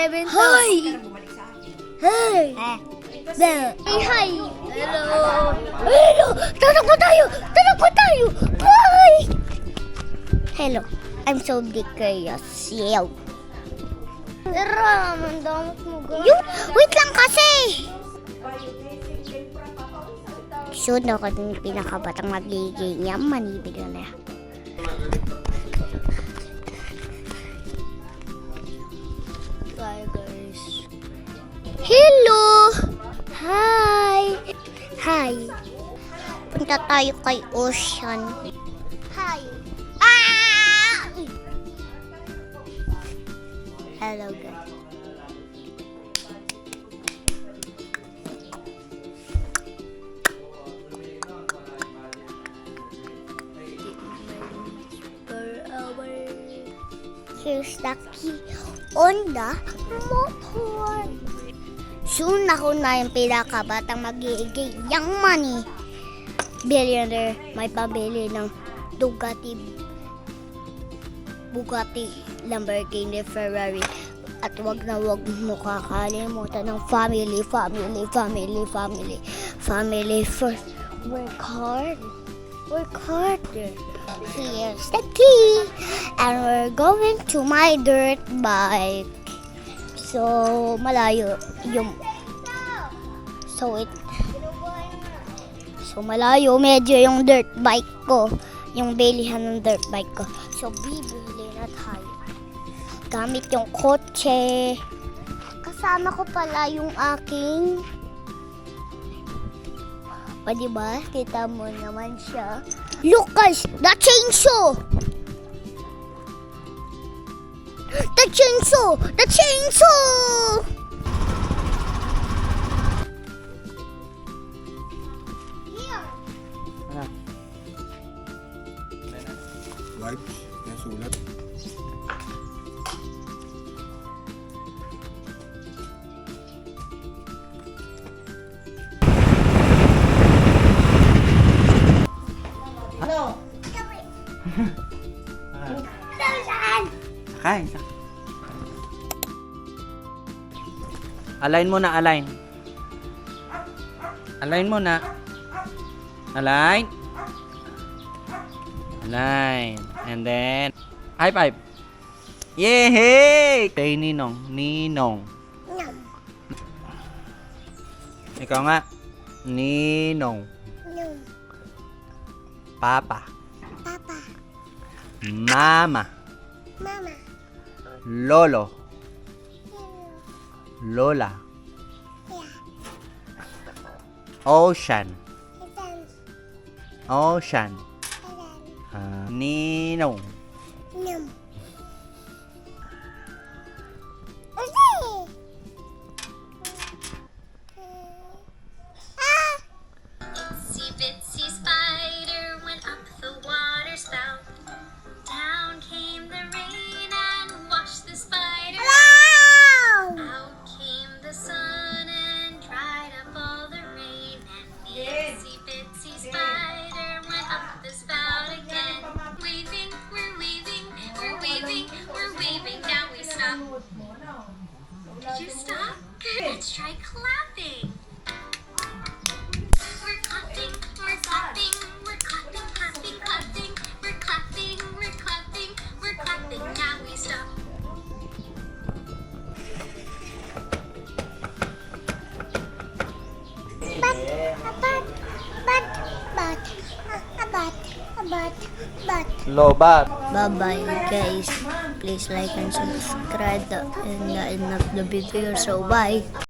7 Hi! Hey! There. Hey, hi! Hello! Hello! Tatakbo tayo! Tatakbo tayo! Bye! Hello. I'm so curious. Yo. Pero, ang damot mo ga. Wait lang kasi! Soon ako yung pinakabatang magiging yaman. Ibigyan na. Bye, guys. Hello! Hi! Hi! Punta tayo kay Ocean. Hi! Ah! Hello, guys. Per hour. Here's the key on the motor. Soon ako na yung pinakabatang magiging young money. Billionaire, may pabili ng Bugatti, Lamborghini, Ferrari. At wag na wag mo kakalimutan ng family first. Work hard. Here's the key. And we're going to my dirt bike. So, malayo yung... So, malayo medyo yung dirt bike ko. Yung bilihan ng dirt bike ko. So, bibili na tayo. Gamit yung kotse. Kasama ko pala yung aking... O, diba? Kita mo naman siya. Look guys! The chainsaw! The chainsaw! The chainsaw! Wipes, yan sulat. Ano? Sakay. Align mo na, align. Align mo na. Align. Align. And then, high five. Yay! Kay Ninong. Ninong. Ikaw nga. Ninong. Papa. Mama. Lolo. Lola. Ocean. Ninong. Itsy bitsy spider went up the water spout. Down came the rain and washed the spider out. Out came the sun and dried up all the rain. And the itsy bitsy spider went up the spout again. Waving, we're waving, we're waving, we're waving. Now we stop. Did you stop? Good. Let's try clapping. We're clapping, we're clapping, we're clapping, clapping, clapping. We're clapping, we're clapping, we're clapping. Now we stop. Lobat. Bye-bye guys. Please like and subscribe in the end of the video. So, bye.